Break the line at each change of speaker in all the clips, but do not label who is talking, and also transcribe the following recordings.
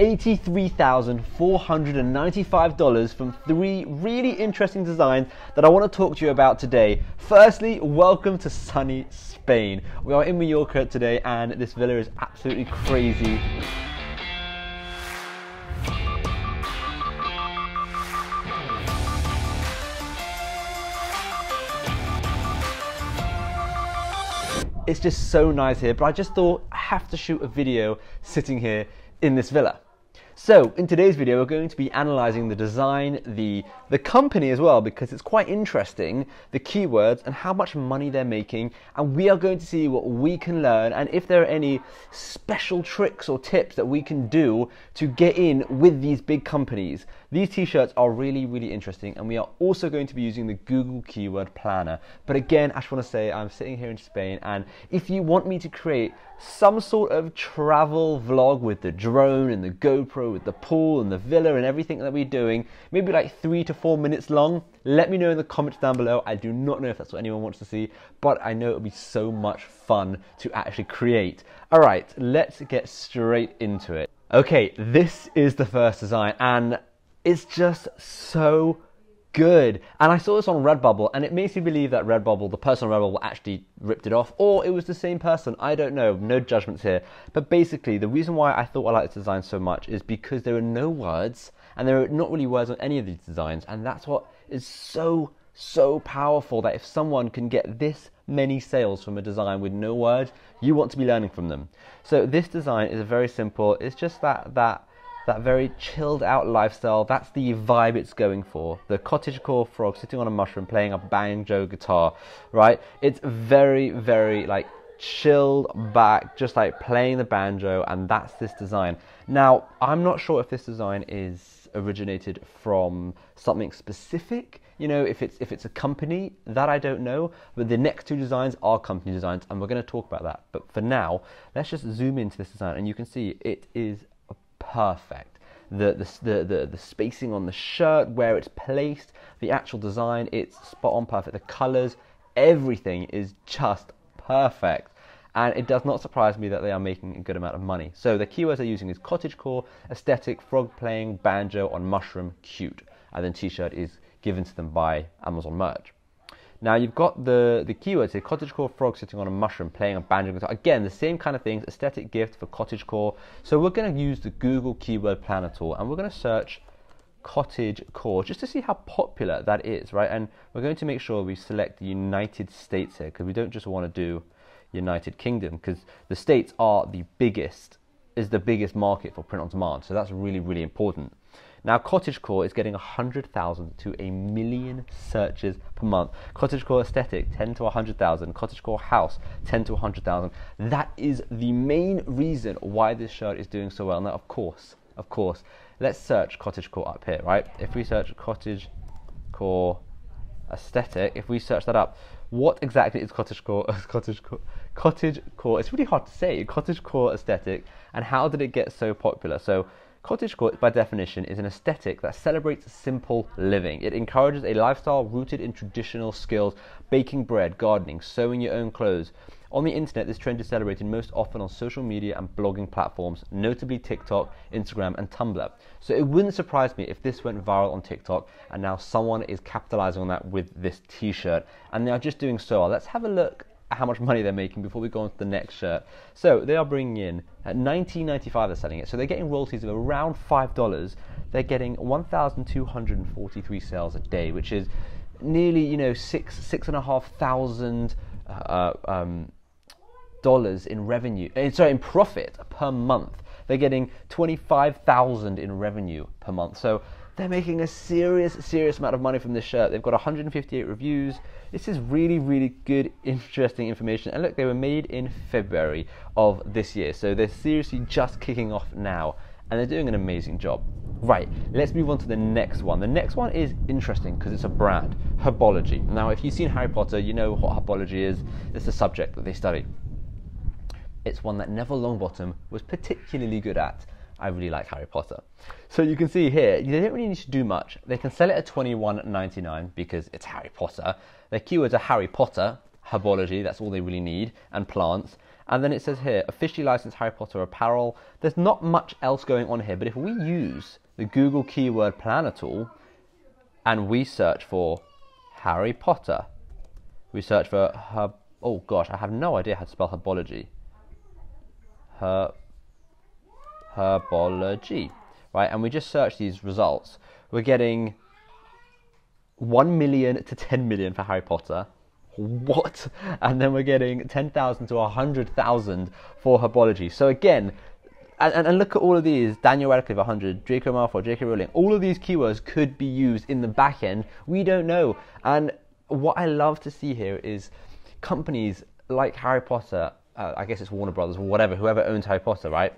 $83,495 from 3 really interesting designs that I want to talk to you about today. Firstly, welcome to sunny Spain. We are in Mallorca today and this villa is absolutely crazy. It's just so nice here, but I just thought I have to shoot a video sitting here in this villa. So in today's video, we're going to be analyzing the design, the company as well, because it's quite interesting, the keywords and how much money they're making. And we are going to see what we can learn and if there are any special tricks or tips that we can do to get in with these big companies. These t-shirts are really, really interesting, and we are also going to be using the Google Keyword Planner. But again, I just want to say I'm sitting here in Spain, and if you want me to create some sort of travel vlog with the drone and the GoPro, with the pool and the villa and everything that we're doing, maybe like 3 to 4 minutes long, let me know in the comments down below. I do not know if that's what anyone wants to see, but I know it'll be so much fun to actually create. All right, let's get straight into it. Okay, this is the first design, and it's just so good. And I saw this on Redbubble, and it makes me believe that Redbubble, the person on Redbubble actually ripped it off, or it was the same person. I don't know, no judgments here. But basically, the reason why I thought I liked this design so much is because there are no words, and there are not really words on any of these designs, and that's what is so powerful, that if someone can get this many sales from a design with no words, you want to be learning from them. So this design is very simple. It's just that very chilled out lifestyle. That's the vibe it's going for. The cottagecore frog sitting on a mushroom playing a banjo guitar, right? It's very like chilled back, just like playing the banjo, and that's this design. Now, I'm not sure if this design is originated from something specific, you know, if it's a company, that I don't know, but the next two designs are company designs, and we're going to talk about that. But for now, let's just zoom into this design, and you can see it is perfect. The spacing on the shirt, where it's placed, the actual design, it's spot on perfect. The colors, everything is just perfect. And it does not surprise me that they are making a good amount of money. So the keywords they're using is cottagecore, aesthetic, frog playing, banjo on mushroom, cute. And then t-shirt is given to them by Amazon merch. Now you've got the keywords here: cottagecore frog sitting on a mushroom playing a banjo guitar. Again, the same kind of things, aesthetic gift for cottagecore. So we're going to use the Google Keyword Planner tool, and we're going to search cottagecore just to see how popular that is, right? And we're going to make sure we select the United States here, because we don't just want to do United Kingdom, because the States are the biggest market for print on demand. So that's really, really important. Now, cottagecore is getting 100,000 to 1 million searches per month. Cottagecore aesthetic, 10 to 100,000. Cottagecore house, 10 to 100,000. That is the main reason why this shirt is doing so well. Now, of course, let's search cottagecore up here, right? If we search cottagecore aesthetic, if we search that up, what exactly is cottagecore? Cottagecore, it's really hard to say. Cottagecore aesthetic, and how did it get so popular? So cottagecore, by definition, is an aesthetic that celebrates simple living. It encourages a lifestyle rooted in traditional skills: baking bread, gardening, sewing your own clothes. On the internet, this trend is celebrated most often on social media and blogging platforms, notably TikTok, Instagram, and Tumblr. So it wouldn't surprise me if this went viral on TikTok, and now someone is capitalizing on that with this t-shirt, and they are just doing so well. Let's have a look at how much money they're making before we go on to the next shirt. So they are bringing in at $19.95, they're selling it. So they're getting royalties of around $5. They're getting 1,243 sales a day, which is nearly, you know, $6,500 in revenue. In profit per month. They're getting 25,000 in revenue per month. So they're making a serious amount of money from this shirt. They've got 158 reviews. This is really, really good, interesting information. And look, they were made in February of this year. So they're seriously just kicking off now, and they're doing an amazing job. Right, let's move on to the next one. The next one is interesting because it's a brand, Herbology. Now, if you've seen Harry Potter, you know what Herbology is. It's the subject that they study. It's one that Neville Longbottom was particularly good at. I really like Harry Potter. So you can see here, they don't really need to do much. They can sell it at $21.99 because it's Harry Potter. Their keywords are Harry Potter, Herbology, that's all they really need, and plants. And then it says here, officially licensed Harry Potter apparel. There's not much else going on here, but if we use the Google Keyword Planner tool and we search for Harry Potter, we search for oh gosh, I have no idea how to spell herbology. Herbology, right? And we just search these results. We're getting 1 million to 10 million for Harry Potter. What? And then we're getting 10,000 to 100,000 for Herbology. So again, and look at all of these. Daniel Radcliffe 100, Draco Malfoy, J.K. Rowling. All of these keywords could be used in the back end. We don't know. And what I love to see here is companies like Harry Potter, I guess it's Warner Brothers or whatever, whoever owns Harry Potter, right?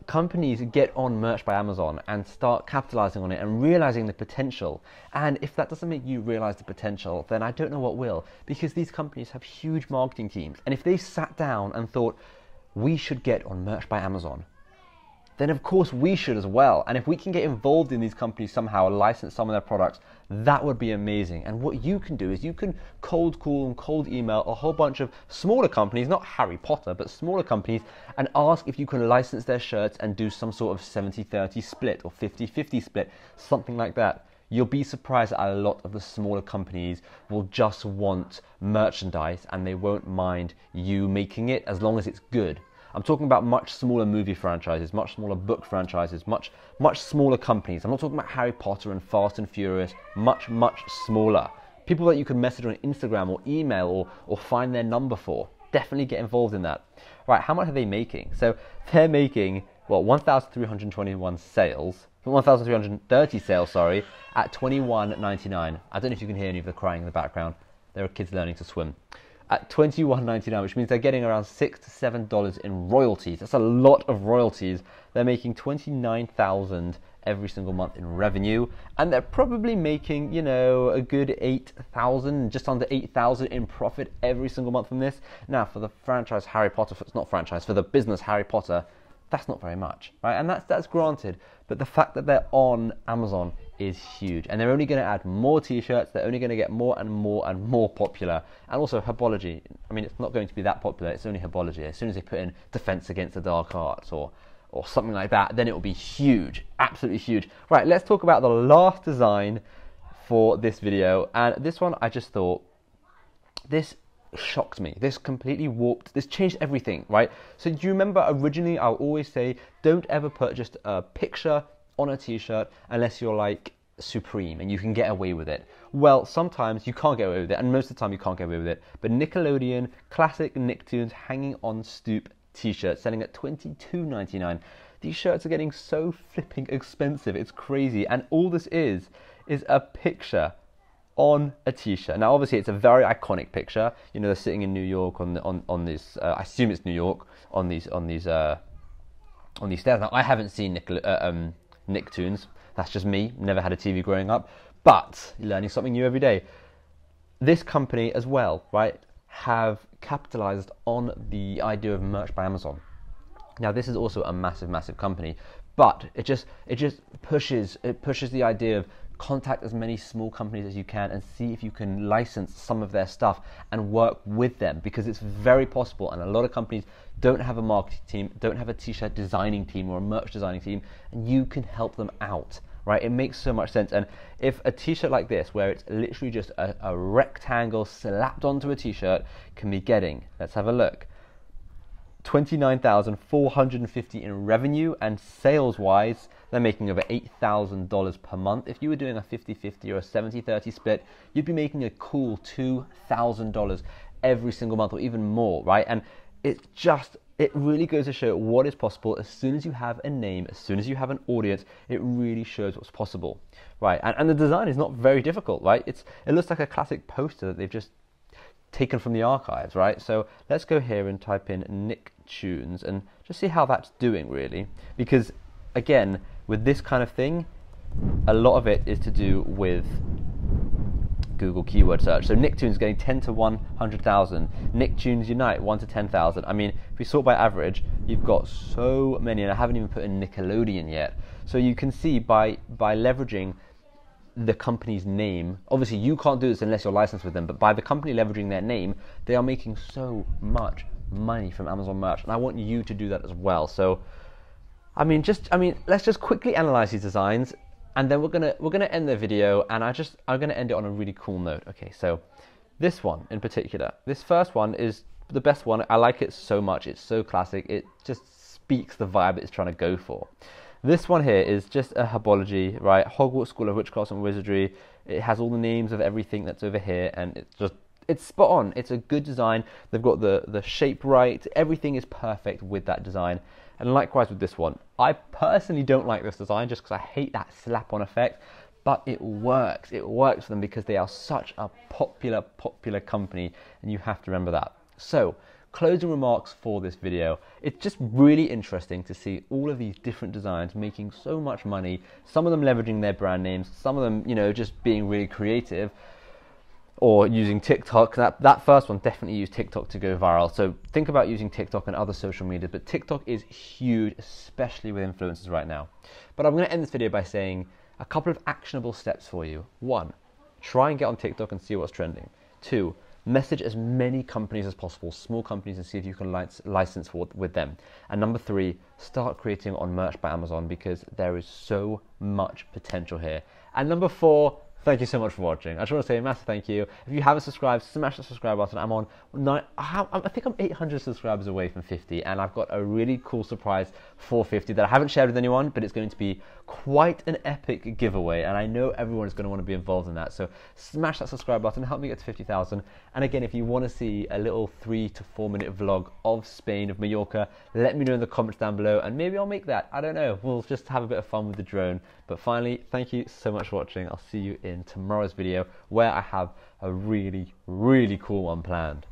Companies get on merch by Amazon and start capitalizing on it and realizing the potential. And if that doesn't make you realize the potential, then I don't know what will, because these companies have huge marketing teams. And if they sat down and thought, we should get on merch by Amazon, then of course we should as well. And if we can get involved in these companies somehow, license some of their products, that would be amazing. And what you can do is you can cold call and cold email a whole bunch of smaller companies, not Harry Potter, but smaller companies, and ask if you can license their shirts and do some sort of 70-30 split or 50-50 split, something like that. You'll be surprised that a lot of the smaller companies will just want merchandise and they won't mind you making it as long as it's good. I'm talking about much smaller movie franchises, much smaller book franchises, much smaller companies. I'm not talking about Harry Potter and Fast and Furious, much smaller. People that you can message on Instagram or email or find their number for. Definitely get involved in that. Right, how much are they making? So they're making, well, 1,321 sales, 1,330 sales, sorry, at $21.99. I don't know if you can hear any of the crying in the background. There are kids learning to swim. At $21.99, which means they're getting around $6 to $7 in royalties. That's a lot of royalties. They're making $29,000 every single month in revenue, and they're probably making, you know, a good 8,000, just under 8,000 in profit every single month from this. Now, for the franchise Harry Potter, it's not franchise, for the business Harry Potter, that's not very much, right? And that's granted, but the fact that they're on Amazon is huge, and they're only going to add more t-shirts. They're only going to get more and more popular. And also Herbology, I mean, it's not going to be that popular. It's only Herbology. As soon as they put in Defense Against the Dark Arts or something like that, then it will be huge, absolutely huge. Right, let's talk about the last design for this video. And this one, I just thought, this shocked me. This completely warped, this changed everything, right? So do you remember originally I'll always say, don't ever put just a picture on a t-shirt unless you're like Supreme and you can get away with it. Well, sometimes you can't get away with it, and most of the time you can't get away with it. But Nickelodeon classic Nicktoons hanging on stoop t-shirts selling at $22.99. These shirts are getting so flipping expensive, it's crazy. And all this is a picture on a t-shirt. Now obviously it's a very iconic picture. You know, they're sitting in New York on this I assume it's New York, on these stairs. Now I haven't seen Nicktoons. That's just me. Never had a TV growing up, but learning something new every day. This company as well, right, have capitalized on the idea of merch by Amazon. Now this is also a massive company, but it just pushes the idea of contact as many small companies as you can and see if you can license some of their stuff and work with them, because it's very possible. And a lot of companies don't have a marketing team, don't have a t-shirt designing team or a merch designing team, and you can help them out, right? It makes so much sense. And if a t-shirt like this, where it's literally just a rectangle slapped onto a t-shirt, can be getting, let's have a look, $29,450 in revenue, and sales-wise, they're making over $8,000 per month. If you were doing a 50-50 or a 70-30 split, you'd be making a cool $2,000 every single month, or even more, right? And it really goes to show what is possible. As soon as you have a name, as soon as you have an audience, it really shows what's possible, right? And the design is not very difficult, right? It looks like a classic poster that they've just taken from the archives, right? So let's go here and type in Nicktoons and just see how that's doing, really. Because again, with this kind of thing, a lot of it is to do with Google keyword search. So Nicktoons getting 10 to 100,000. Nicktoons Unite 1 to 10,000. I mean, if we sort by average, you've got so many, and I haven't even put in Nickelodeon yet. So you can see by leveraging the company's name, obviously you can't do this unless you're licensed with them, but by the company leveraging their name, they are making so much money from Amazon merch, and I want you to do that as well. So let's just quickly analyze these designs, and then we're gonna end the video, and I'm gonna end it on a really cool note. Okay, so this one in particular, this first one is the best one. I like it so much. It's so classic. It just speaks the vibe it's trying to go for. This one here is just a Herbology, right? Hogwarts School of Witchcraft and Wizardry. It has all the names of everything that's over here, and it's spot on. It's a good design. They've got the shape right. Everything is perfect with that design. And likewise with this one. I personally don't like this design just because I hate that slap-on effect, but it works. It works for them because they are such a popular company, and you have to remember that. So, closing remarks for this video. It's just really interesting to see all of these different designs making so much money, some of them leveraging their brand names, some of them, just being really creative, or using TikTok. That first one definitely used TikTok to go viral. So think about using TikTok and other social media, but TikTok is huge, especially with influencers right now. But I'm going to end this video by saying a couple of actionable steps for you. 1, try and get on TikTok and see what's trending. 2, message as many companies as possible, small companies, and see if you can license with them. And number 3, start creating on Merch by Amazon, because there is so much potential here. And number 4, thank you so much for watching. I just want to say a massive thank you. If you haven't subscribed, smash the subscribe button. I think I'm 800 subscribers away from 50, and I've got a really cool surprise for 50 that I haven't shared with anyone, but it's going to be quite an epic giveaway, and I know everyone is going to want to be involved in that. So smash that subscribe button, help me get to 50,000. And again, if you want to see a little 3 to 4 minute vlog of Spain, of Mallorca, let me know in the comments down below, and maybe I'll make that. I don't know. We'll just have a bit of fun with the drone. But finally, thank you so much for watching. I'll see you in tomorrow's video, where I have a really cool one planned.